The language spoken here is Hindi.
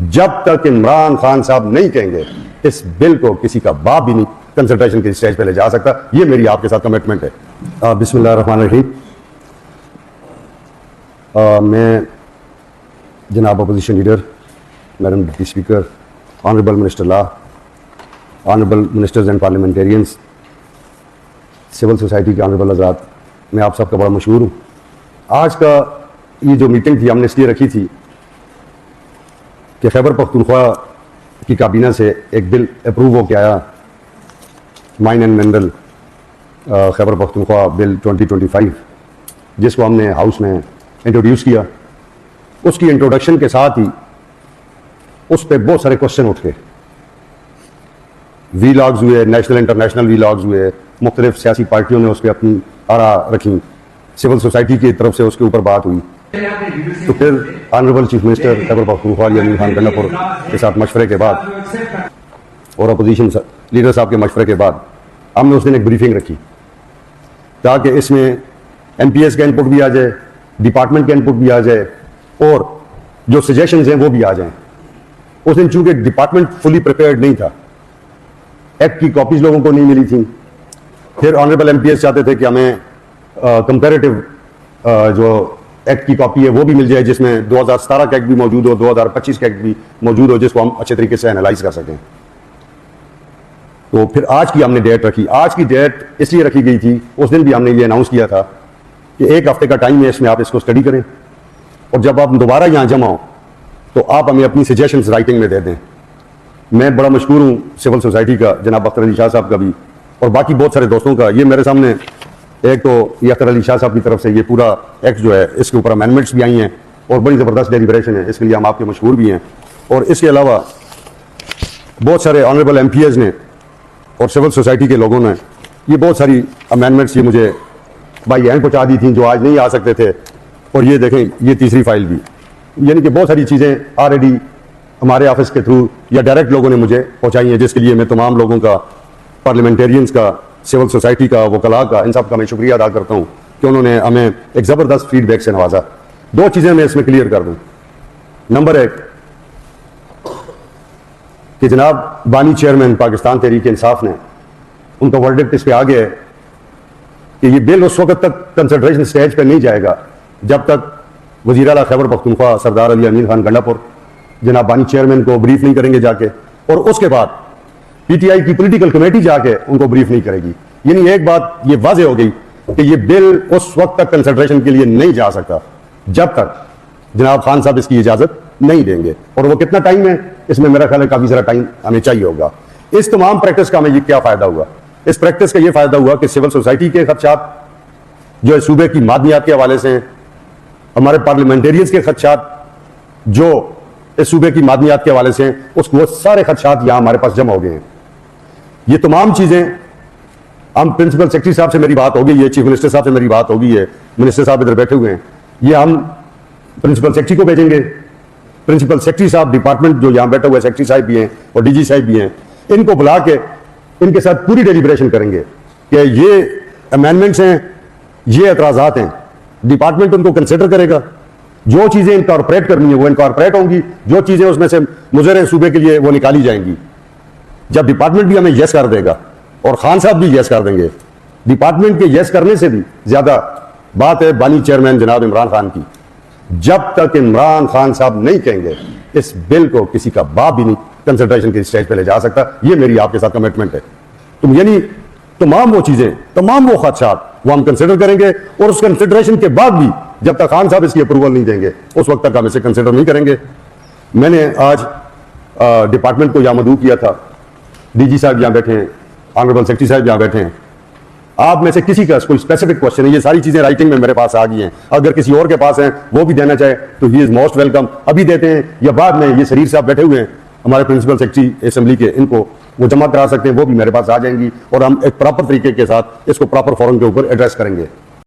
जब तक इमरान खान साहब नहीं कहेंगे इस बिल को किसी का बाप भी नहीं कंसल्टेशन की स्टेज पे ले जा सकता। ये मेरी आपके साथ कमिटमेंट है। बिस्मिल्लाहिर्रहमानिर्रहीम। मैं जनाब opposition leader, madam deputy speaker, honourable minister law, honourable ministers and parliamentarians, civil society के ऑनरेबल हज़रात, मैं आप सबका बड़ा मशहूर हूँ। आज का ये जो मीटिंग थी हमने इसलिए रखी थी कि खैबर पख्तूनख्वा की काबीना से एक बिल अप्रूव हो के आया, mine and mineral Khyber Pakhtunkhwa bill 2025, जिसको हमने हाउस में इंट्रोड्यूस किया। उसकी इंट्रोडक्शन के साथ ही उस पर बहुत सारे क्वेश्चन उठ के वीलॉग्स हुए, नेशनल इंटरनेशनल वीलॉग्स हुए, मुख्तलिफ सियासी पार्टियों ने उस पर अपनी आरा रखी, सिविल सोसाइटी की तरफ से उसके ऊपर बात हुई। तो फिर honourable chief minister Khyber Pakhtunkhwa Amin Khan Gandapur के साथ मशवरे के बाद और अपोजिशन लीडर साहब के मशवरे के बाद हमने उस दिन एक ब्रीफिंग रखी ताकि इसमें MPS का इनपुट भी आ जाए, डिपार्टमेंट का इनपुट भी आ जाए और जो सजेशंस हैं वो भी आ जाएं। उस दिन चूंकि डिपार्टमेंट फुली प्रिपेयर्ड नहीं था, एक्ट की कॉपीज लोगों को नहीं मिली थी। फिर ऑनरेबल MPS चाहते थे कि हमें कंपैरेटिव जो एक्ट की कॉपी है वो भी मिल जाए, जिसमें 2017 का एक्ट भी मौजूद हो, 2025 का एक्ट भी मौजूद हो, जिसको हम अच्छे तरीके से एनालाइज कर सकें। तो फिर आज की हमने डेट रखी। आज की डेट इसलिए रखी गई थी, उस दिन भी हमने ये अनाउंस किया था कि एक हफ्ते का टाइम है, इसमें आप इसको स्टडी करें और जब आप दोबारा यहाँ जमा हो तो आप हमें अपनी सजेशंस राइटिंग में दे दें। मैं बड़ा मशहूर हूँ सिविल सोसाइटी का, जनाब अख्तर अली शाह साहब का भी और बाकी बहुत सारे दोस्तों का। ये मेरे सामने एक तो ये अख्तर अली शाह साहब की तरफ से ये पूरा एक्ट जो है इसके ऊपर अमेंडमेंट्स भी आई हैं और बड़ी ज़बरदस्त डेलिब्रेशन है, इसके लिए हम आपके मशहूर भी हैं। और इसके अलावा बहुत सारे ऑनरेबल MPs ने और सिविल सोसाइटी के लोगों ने ये बहुत सारी अमेंडमेंट्स ये मुझे बाई हैंड पहुँचा दी थी जो आज नहीं आ सकते थे। और ये देखें, ये तीसरी फाइल भी, यानी कि बहुत सारी चीज़ें ऑलरेडी हमारे ऑफिस के थ्रू या डायरेक्ट लोगों ने मुझे पहुँचाई हैं, जिसके लिए मैं तमाम लोगों का, पार्लियामेंटेरियंस का, सिविल सोसाइटी का, वकला का, इन सब का मैं शुक्रिया अदा करता हूँ कि उन्होंने हमें एक ज़बरदस्त फीडबैक से नवाजा। दो चीज़ें मैं इसमें क्लियर कर दूँ। नंबर एक कि जनाब बानी चेयरमैन पाकिस्तान तहरीक इंसाफ ने, उनका वर्डिक्ट इस पर आ गया है कि ये बिल उस वक्त तक कंसिडरेशन स्टेज पर नहीं जाएगा जब तक वज़ीर आला खैबर पख्तूनख्वा सरदार अली अमीन खान गंडापुर जनाब बानी चेयरमैन को ब्रीफ नहीं करेंगे जाके, और उसके बाद PTI की पॉलिटिकल कमेटी जाके उनको ब्रीफ नहीं करेगी। यानी एक बात ये वाज़ेह हो गई कि ये बिल उस वक्त तक कंसिडरेशन के लिए नहीं जा सकता जब तक जनाब खान साहब इसकी इजाज़त नहीं देंगे। और वो कितना टाइम है, इसमें मेरा ख्याल है काफ़ी सारा टाइम हमें चाहिए होगा। इस तमाम प्रैक्टिस का हमें ये क्या फ़ायदा हुआ? इस प्रैक्टिस का ये फ़ायदा हुआ कि सिविल सोसाइटी के खदशात जो है सूबे की मादनियात के हवाले से, हमारे पार्लियामेंटेरियंस के खदशात जो इस सूबे की मादनियात के हवाले से हैं, उसको वो सारे खदशात यहाँ हमारे पास जमा हो गए हैं। ये तमाम चीज़ें हम प्रिंसिपल सेक्रेटरी साहब से मेरी बात हो गई है, चीफ मिनिस्टर साहब से मेरी बात हो गई है, मिनिस्टर साहब इधर बैठे हुए हैं, ये हम प्रिंसिपल सेक्रेटरी को भेजेंगे। प्रिंसिपल सेक्रेटरी साहब डिपार्टमेंट जो यहाँ बैठे हुए सेक्रेटरी साहब भी हैं और DG साहब भी हैं, इनको बुला के इनके साथ पूरी डेलिब्रेशन करेंगे कि ये अमेंडमेंट्स हैं, ये एतराज़ात हैं, डिपार्टमेंट उनको कंसिडर करेगा। जो चीज़ें इनकॉर्पोरेट करनी है वो इनकॉर्पोरेट होंगी, जो चीज़ें उसमें से मुज़र सूबे के लिए वो निकाली जाएंगी। जब डिपार्टमेंट भी हमें यस कर देगा और खान साहब भी यस कर देंगे, डिपार्टमेंट के यस करने से भी ज़्यादा बात है बानी चेयरमैन जनाब इमरान खान की। जब तक इमरान खान साहब नहीं कहेंगे इस बिल को किसी का बाप भी नहीं कंसिडरेशन की स्टेज पे ले जा सकता। ये मेरी आपके साथ कमिटमेंट है। तो यानी तमाम वो चीज़ें, तमाम वो खदशात वो हम कंसिडर करेंगे और उस कंसिडरेशन के बाद भी जब तक खान साहब इसकी अप्रूवल नहीं देंगे उस वक्त तक हम इसे कंसिडर नहीं करेंगे। मैंने आज डिपार्टमेंट को यहाँ मदऊ किया था, DG साहब यहाँ बैठे हैं, ऑनरेबल सेक्रेटरी साहब यहाँ बैठे हैं। आप में से किसी का कोई स्पेसिफिक क्वेश्चन है, ये सारी चीज़ें राइटिंग में मेरे पास आ गई हैं, अगर किसी और के पास है वो भी देना चाहे तो ही इज़ मोस्ट वेलकम। अभी देते हैं या बाद में, ये शरीर साहब बैठे हुए हैं हमारे प्रिंसिपल सेक्रेटरी असेंबली के, इनको वो जमा करा सकते हैं, वो भी मेरे पास आ जाएंगी और हम एक प्रॉपर तरीके के साथ इसको प्रॉपर फोरम के ऊपर एड्रेस करेंगे।